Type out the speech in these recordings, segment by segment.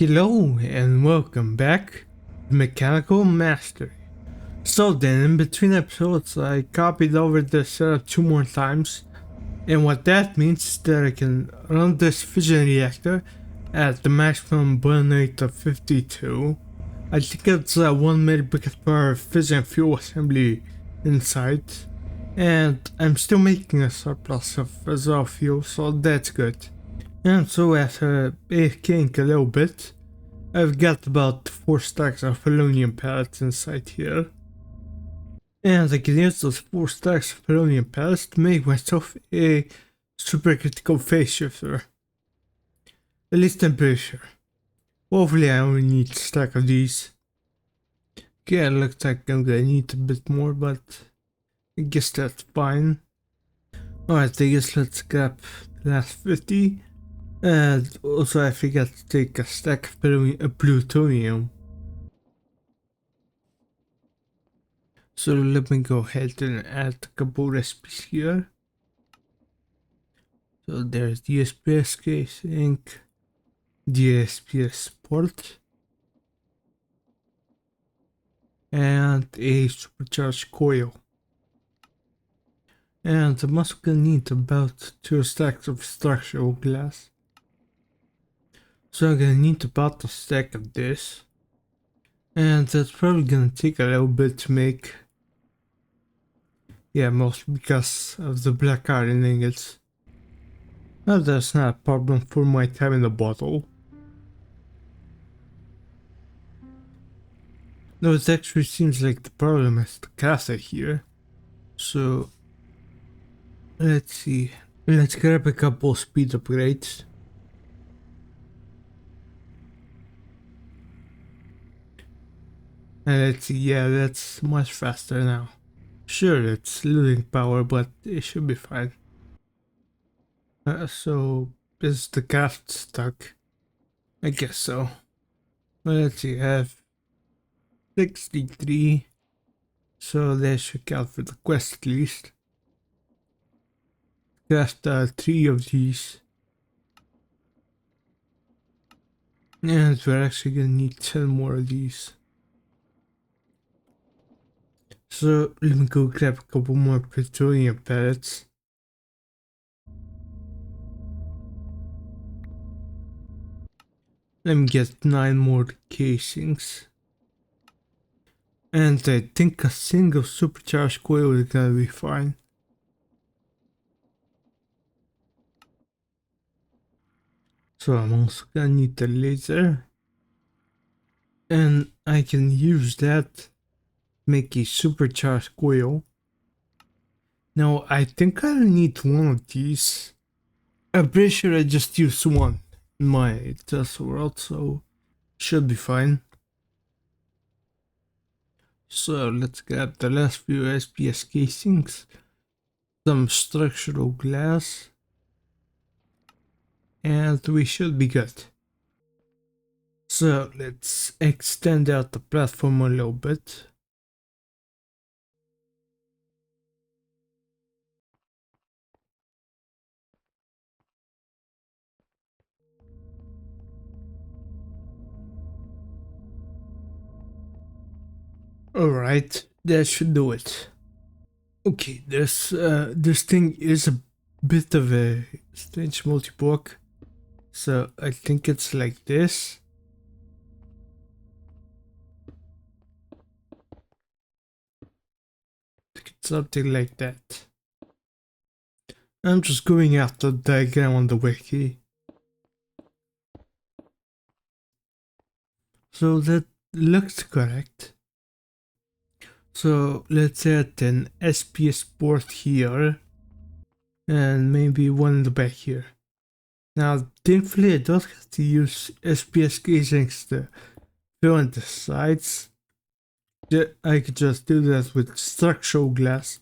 Hello and welcome back to Mechanical Mastery. So then, in between episodes, I copied over this setup 2 more times, and what that means is that I can run this fission reactor at the maximum burn rate of 52. I think it's 1 megabit per fission fuel assembly inside, and I'm still making a surplus of fissile fuel, so that's good. And so after AFKing a little bit, I've got about 4 stacks of aluminum pellets inside here. And I can use those 4 stacks of aluminum pellets to make myself a supercritical phase shifter. At least I'm pretty sure. Hopefully I only need a stack of these. Okay, it looks like I'm gonna need a bit more, but I guess that's fine. Alright, I guess let's grab the last 50. And also I forgot to take a stack of plutonium. So let me go ahead and add a couple recipes here. So there's the SPS casing, the SPS port, and a supercharged coil. And I'm also gonna need about 2 stacks of structural glass. So I'm gonna need about a stack of this. And that's probably gonna take a little bit to make. Yeah, mostly because of the black iron ingots. But that's not a problem for my time in the bottle. No, it actually seems like the problem is the caster here. So let's see. Let's grab a couple speed upgrades. And let's see, yeah, that's much faster now. Sure, it's losing power, but it should be fine. So, is the craft stuck? I guess so. Let's see, I have 63. So that should count for the quest at least. Craft 3 of these. And we're actually gonna need 10 more of these. So let me go grab a couple more plutonium pellets. Let me get 9 more casings. And I think a single supercharged coil is gonna be fine. So I'm also gonna need the laser. And I can use that to make a supercharged coil. Now I think I need 1 of these. I'm pretty sure I just used 1 in my test world, so should be fine. So let's grab the last few SPS casings, some structural glass, and we should be good. So let's extend out the platform a little bit. Alright, that should do it. Okay, this thing is a bit of a strange multi-block. So I think it's like this. Something like that. I'm just going out the diagram on the wiki. So that looks correct. So let's add an SPS port here and maybe 1 in the back here. Now thankfully I don't have to use SPS casings to fill in the sides. I could just do that with structural glass.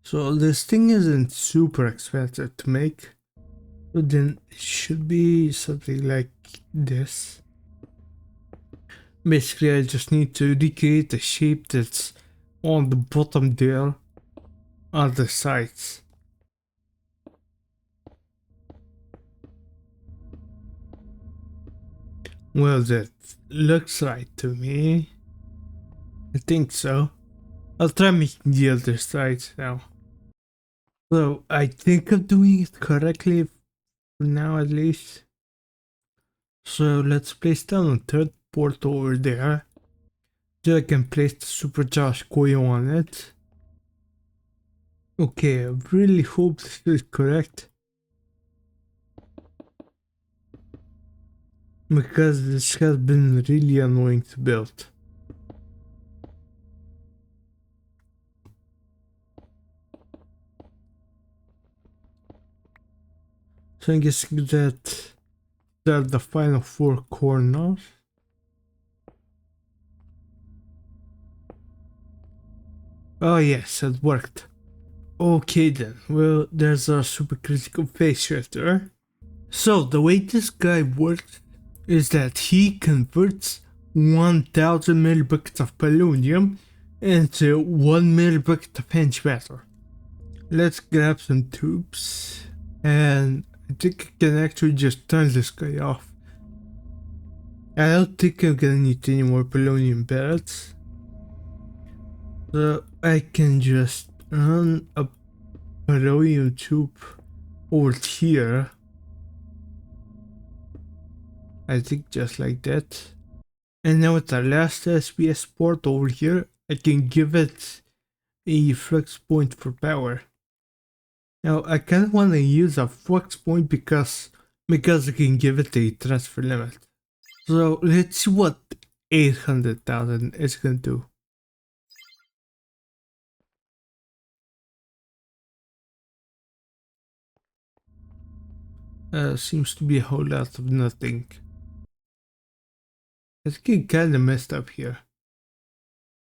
So this thing isn't super expensive to make, but then it should be something like this. Basically I just need to recreate the shape that's on the bottom there on the sides. Well, that looks right to me. I think so. I'll try making the other side now. So I think I'm doing it correctly for now at least. So let's place down a third port over there. So I can place the supercharged coil on it. Okay, I really hope this is correct. Because this has been really annoying to build. So I'm guessing that they're the final 4 corners. Oh yes, it worked. Okay then, well there's a supercritical phase shifter. So the way this guy works is that he converts 1000 millibuckets of polonium into 1 millibucket of antimatter. Let's grab some tubes and I think I can actually just turn this guy off. I don't think I'm gonna need any more polonium pellets. So I can just run a polonium tube over here. I think just like that. And now with our last SPS port over here, I can give it a flux point for power. Now I kind of want to use a flux point because I can give it a transfer limit. So let's see what 800,000 is gonna do. Seems to be a whole lot of nothing. I think I kinda messed up here.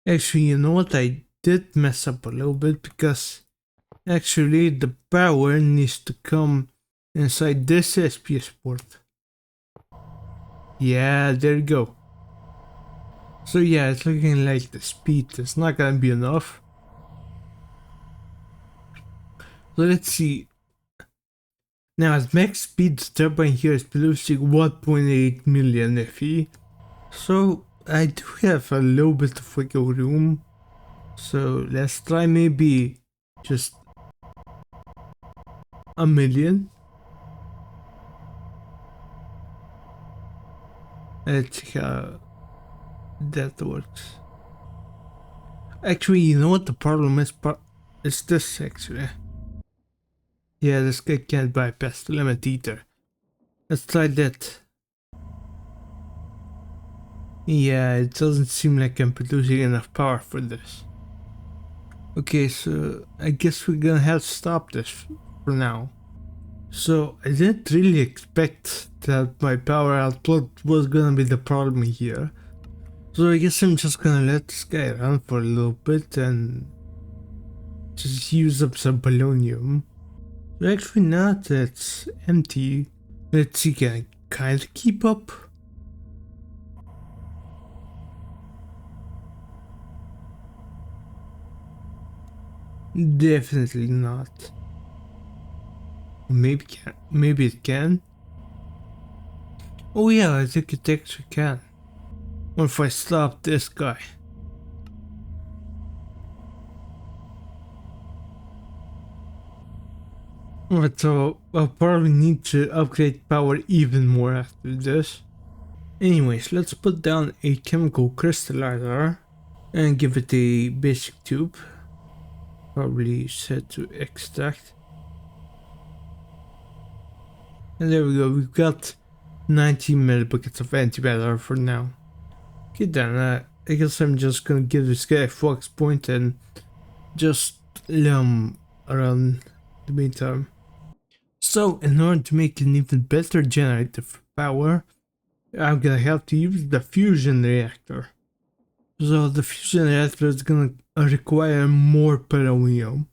Actually, you know what? I did mess up a little bit because actually the power needs to come inside this SPS port. Yeah, there you go. So yeah, it's looking like the speed is not gonna be enough. So let's see. Now at max speed, the turbine here is producing 1.8 million FE. So I do have a little bit of wiggle room. So let's try maybe just a million. Let's see how that works. Actually, you know what the problem is? It's this actually. Yeah, this guy can't bypass the limit either. Let's try that. Yeah, it doesn't seem like I'm producing enough power for this. Okay, so I guess we're gonna have to stop this for now. So I didn't really expect that my power output was gonna be the problem here. So I guess I'm just gonna let this guy run for a little bit and just use up some polonium. So actually now that it's empty, let's see, can I kinda keep up? Definitely not. Maybe it can. Oh yeah, I think it actually can. What if I stop this guy? Alright, so I'll probably need to upgrade power even more after this. Anyways, let's put down a chemical crystallizer and give it a basic tube. Probably set to extract. And there we go, we've got 19 millibuckets of antimatter for now. Okay then, I guess I'm just gonna give this guy a flux point and just let him run the meantime. So in order to make an even better generator for power, I'm gonna have to use the fusion reactor. So the fusion reactor is gonna require more polonium,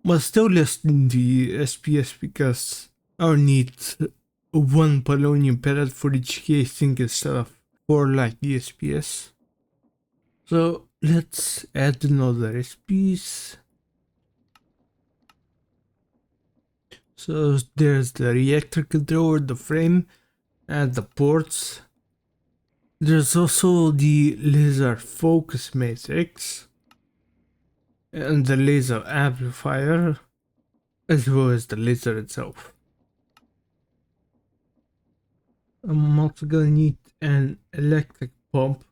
but still less than the SPS because I'll need 1 polonium pellet for each casing instead of 4 like the SPS. So let's add another SPS. So there's the reactor controller, the frame, and the ports. There's also the laser focus matrix and the laser amplifier, as well as the laser itself. I'm also gonna need an electric pump,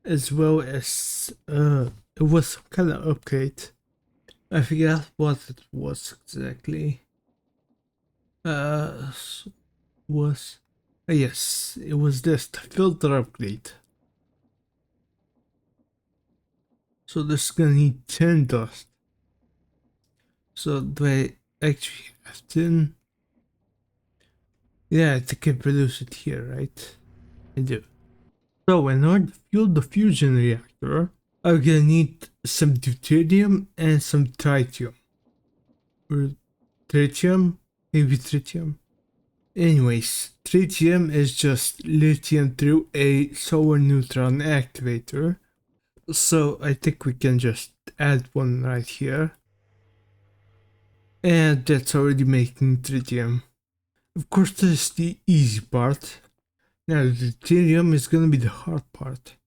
as well as it was some kind of upgrade. I forgot what it was exactly. Was yes, it was this, the filter upgrade. So this is gonna need 10 dust. So do I actually have 10? Yeah, I think I produce it here, right? I do. So in order to fuel the fusion reactor, I'm gonna need some deuterium and some tritium. Or tritium? Maybe tritium. Anyways, tritium is just lithium through a solar neutron activator. So I think we can just add one right here. And that's already making tritium. Of course, this is the easy part. Now the deuterium is gonna be the hard part.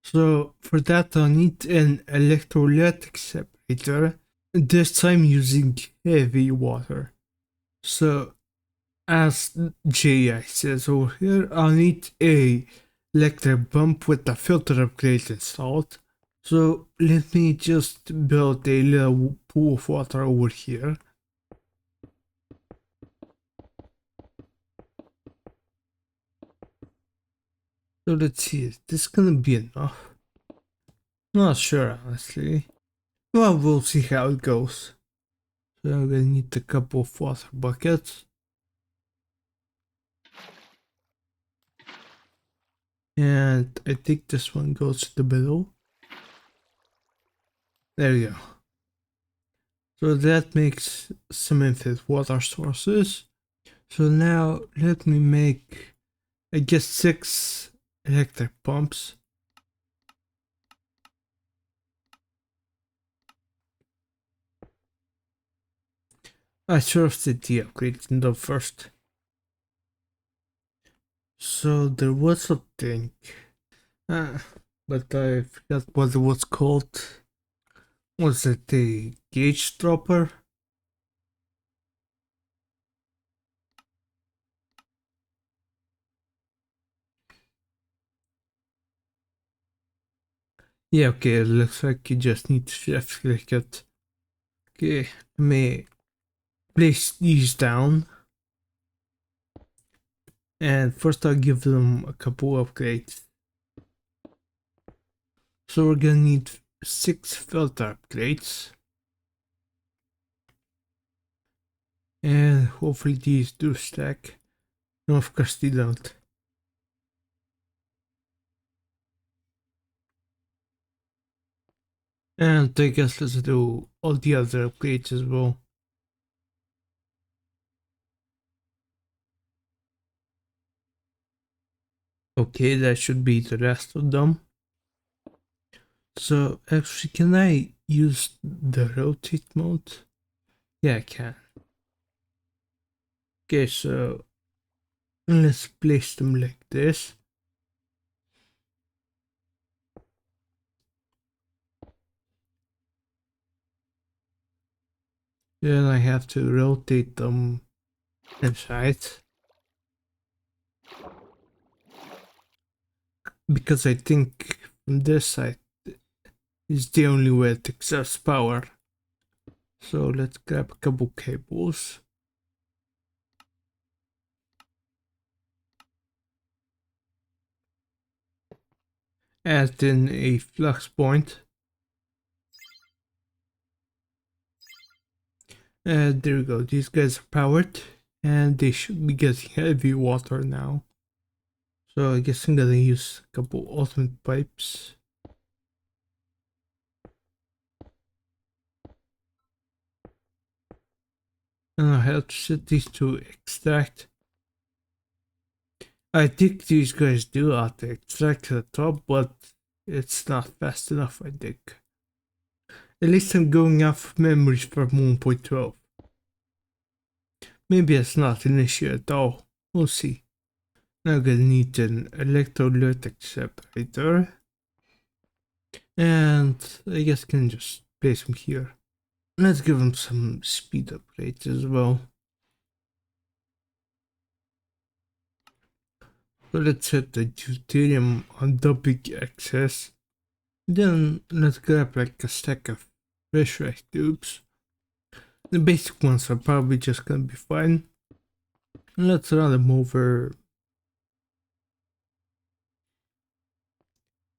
So for that I'll need an electrolytic separator, this time using heavy water. So as JI says over here, I'll need a electric pump with the filter upgrade installed. So let me just build a little pool of water over here. So let's see, is this gonna be enough? Not sure, honestly. Well, we'll see how it goes. So I'm gonna need a couple of water buckets. And I think this one goes to the middle. There we go. So that makes some infinite water sources. So now let me make, I guess, 6 electric pumps. I should have did the upgrades in the first. So there was a thing, but I forgot what it was called. Was it the gauge dropper? Yeah, okay, it looks like you just need to shift click it. Okay, let me place these down. And first I'll give them a couple upgrades. So we're gonna need 6 filter upgrades. And hopefully these do stack. No, of course they don't. And I guess let's do all the other upgrades as well. Okay, that should be the rest of them. So actually, can I use the rotate mode? Yeah, I can. Okay, so let's place them like this. Then I have to rotate them inside. Because I think from this side is the only way it exerts power. So let's grab a couple cables. Add in a flux point. And there we go, these guys are powered and they should be getting heavy water now. So I guess I'm gonna use a couple ultimate pipes. And I have to set these to extract. I think these guys do have to extract to the top, but it's not fast enough, I think. At least I'm going off memories from 1.12. Maybe it's not an issue at all. We'll see. Now I'm gonna need an electrolytic separator. And I guess I can just place him here. Let's give him some speed upgrades as well. So let's set the deuterium on the big axis. Then let's grab like a stack of fish rice tubes. The basic ones are probably just gonna be fine. Let's run them over.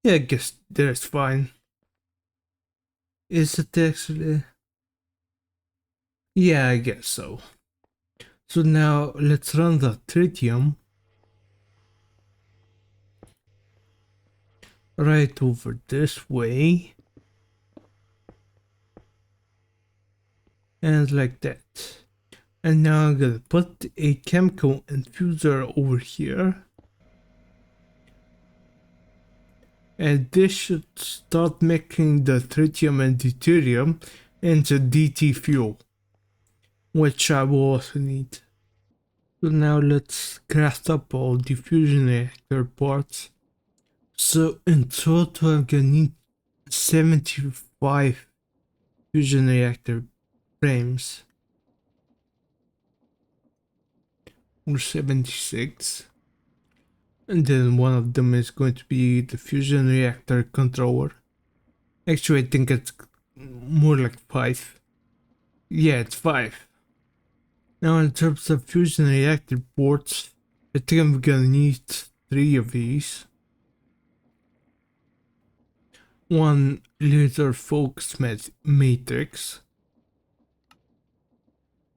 Yeah, I guess that's fine. Is it actually? Yeah, I guess so. So now let's run the tritium right over this way. And like that. And now I'm gonna put a chemical infuser over here. And this should start making the tritium and deuterium into DT fuel, which I will also need. So now let's craft up all the fusion reactor parts. So in total I'm gonna need 75 fusion reactor frames. Or 76. And then one of them is going to be the fusion reactor controller. Actually, I think it's more like 5. Yeah, it's 5. Now in terms of fusion reactor ports, I think I'm gonna need 3 of these. One laser focus matrix.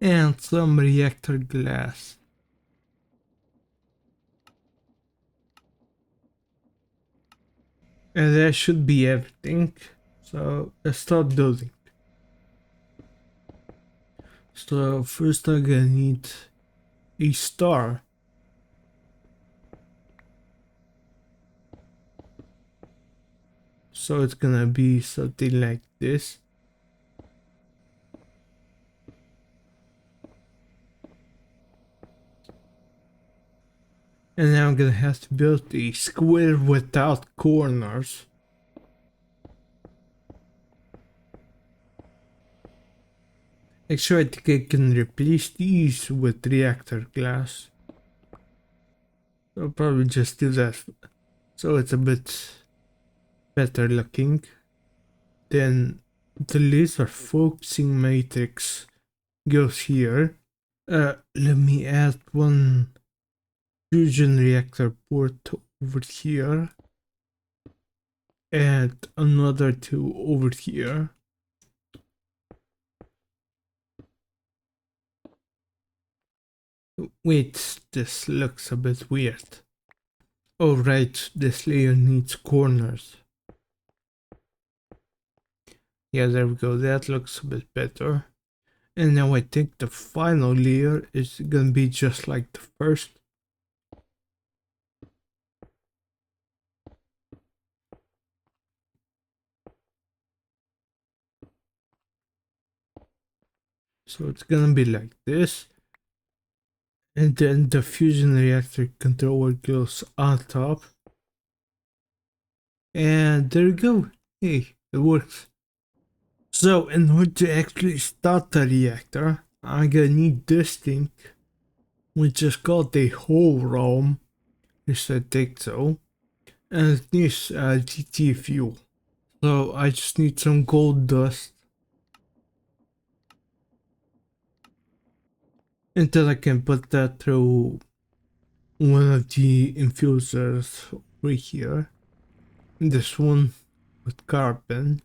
And some reactor glass. And that should be everything. So let's start building. So first I'm gonna need a star. So it's gonna be something like this. And now I'm gonna have to build a square without corners. Actually, I think I can replace these with reactor glass. I'll probably just do that so it's a bit better looking. Then the laser focusing matrix goes here. Let me add one fusion reactor port over here. And another two over here. Wait, this looks a bit weird. Oh right, this layer needs corners. Yeah, there we go, that looks a bit better. And now I think the final layer is gonna be just like the first. So it's gonna be like this. And then the fusion reactor controller goes on top. And there you go. Hey, it works. So in order to actually start the reactor, I'm gonna need this thing, which is called the whole ROM. Yes, I think so. And it needs GT fuel. So I just need some gold dust. Until I can put that through one of the infusers over here. This one with carbon.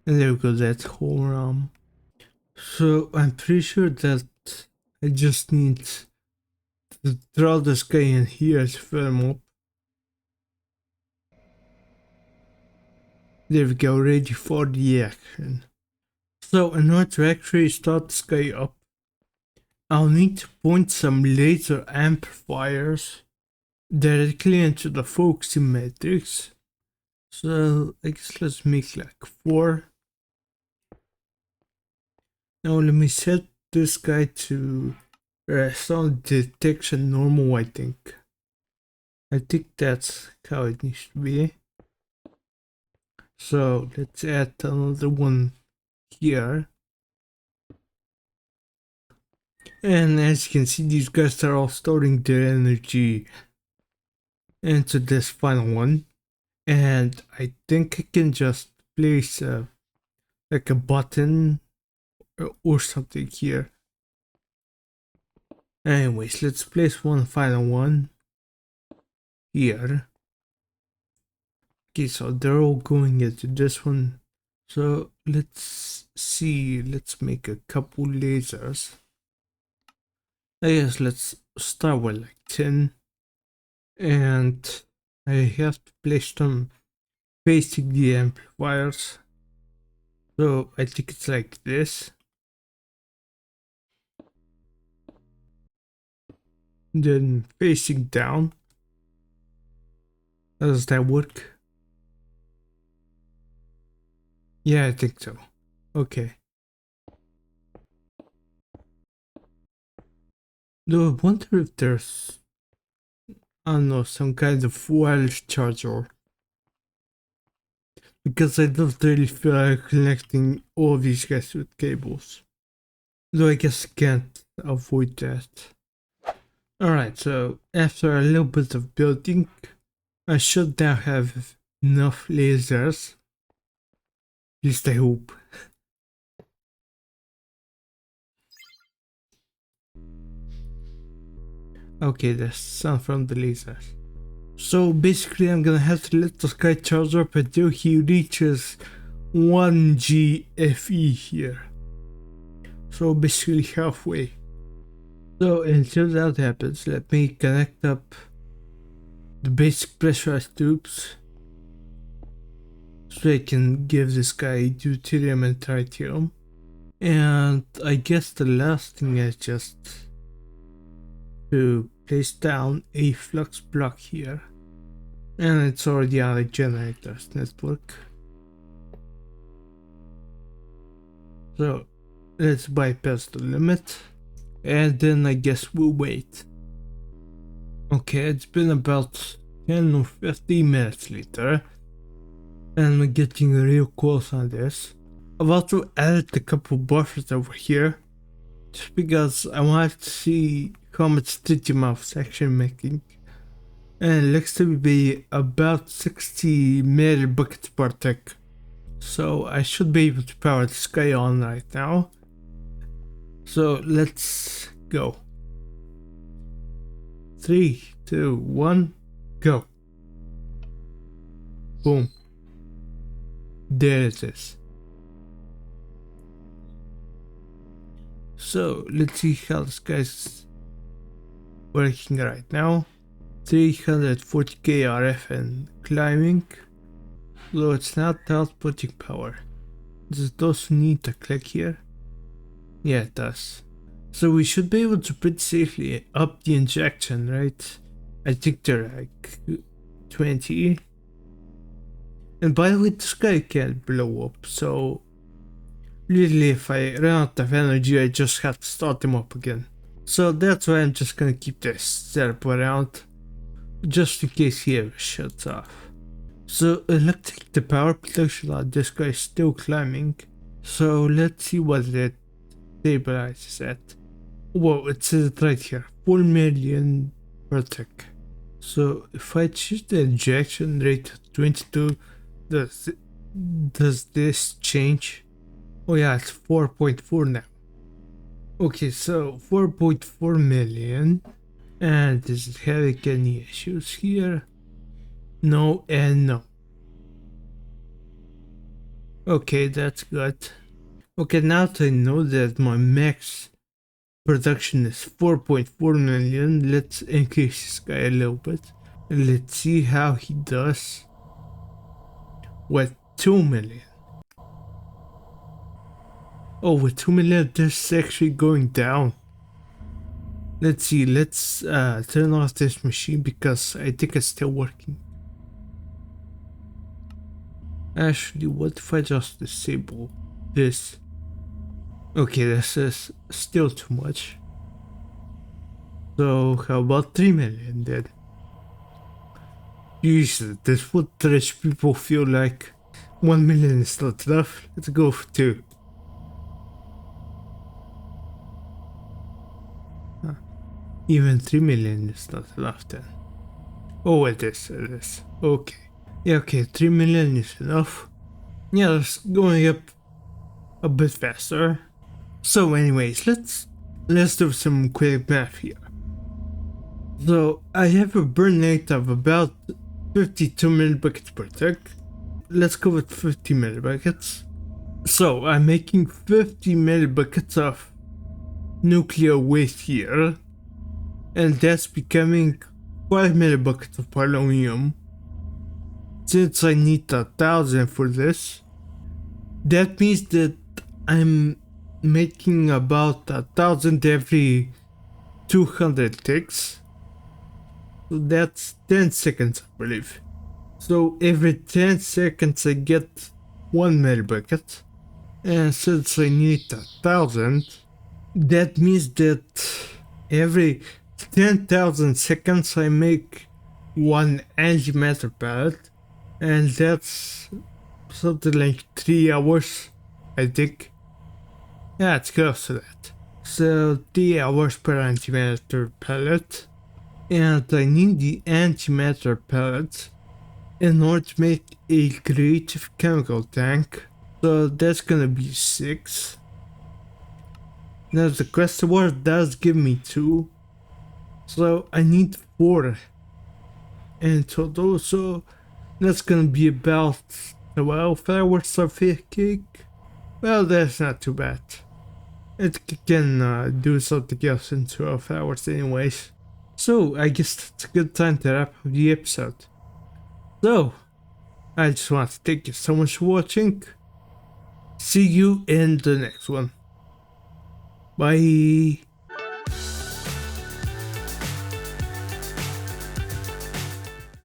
And there we go, that's whole ROM. So I'm pretty sure that I just need to throw this guy in here to fill him up. There we go, ready for the action. So in order to actually start this guy up, I'll need to point some laser amplifiers directly into the focusing matrix. So I guess let's make like 4. Now let me set this guy to Sound detection normal, I think. I think that's how it needs to be. So let's add another one here. And as you can see, these guys are all storing their energy into this final one. And I think I can just place like a button or something here. Anyways, let's place one final one here. Okay, so they're all going into this one. So let's see, let's make a couple lasers. I guess let's start with like 10. And I have to place them facing the amplifiers. So I think it's like this. Then facing down. How does that work? Yeah, I think so. Okay. Though I wonder if there's, I don't know, some kind of wireless charger. Because I don't really feel like connecting all of these guys with cables. Though I guess I can't avoid that. Alright, so after a little bit of building, I should now have enough lasers. At least I hope. Okay, there's sound from the lasers. So basically I'm gonna have to let this guy charge up until he reaches 1 GFE here. So basically halfway. So until that happens, let me connect up the basic pressurized tubes so I can give this guy deuterium and tritium. And I guess the last thing is just to place down a flux block here. And it's already on a generators network. So let's bypass the limit. And then I guess we'll wait. Okay, it's been about 10 or 15 minutes later. And we're getting real close on this. I've also added a couple buffers over here. Just because I wanted to see how much tritium I was actually making. And it looks to be about 60 millibuckets per tick. So I should be able to power this guy on right now. So let's go. 3, 2, 1, go. Boom. There it is. So let's see how this guy's working right now. 340k RF and climbing. Though it's not outputting power. Does it also need to click here? Yeah, it does. So we should be able to pretty safely up the injection, right? I think they're like 20. And by the way, this guy can't blow up, so really if I run out of energy, I just have to start him up again. So that's why I'm just gonna keep this setup around, just in case he ever shuts off. So it looks like the power production on this guy is still climbing. So let's see what it stabilizes at. Whoa, it says it right here, 4 million per tick. So if I choose the injection rate to 22, does this change? Oh yeah, it's 4.4 now. Okay, so 4.4 million. And is it having any issues here? No and no. Okay, that's good. Okay, now that I know that my max production is 4.4 million, let's increase this guy a little bit. Let's see how he does with 2 million. Oh, with 2 million, this is actually going down. Let's see, let's turn off this machine because I think it's still working. Actually, what if I just disable this? Okay, this is still too much. So how about 3 million then? Jesus, this would rich people feel like 1 million is not enough. Let's go for 2. Even 3 million is not enough then. Oh, it is. Okay. Yeah, okay, 3 million is enough. Yeah, let's going up a bit faster. So anyways, let's do some quick math here. So I have a burn rate of about 52 millibuckets per tick. Let's go with 50 millibuckets. So I'm making 50 millibuckets of nuclear waste here, and that's becoming 5 millibuckets of polonium. Since I need 1,000 for this, that means that I'm making about 1,000 every 200 ticks. So that's 10 seconds, I believe. So every 10 seconds I get 1 millibucket. And since I need 1,000, that means that every 10,000 seconds I make 1 antimatter pellet. And that's something like 3 hours, I think. Yeah, it's close to that. So 3 hours per antimatter pellet. And I need the antimatter pellets in order to make a creative chemical tank. So that's gonna be 6. Now the quest award does give me 2. So I need 4 in total. So that's gonna be about 12 hours of a cake. Well, that's not too bad. It can do something else in 12 hours anyways. So I guess that's a good time to wrap up the episode. So, I just want to thank you so much for watching. See you in the next one. Bye.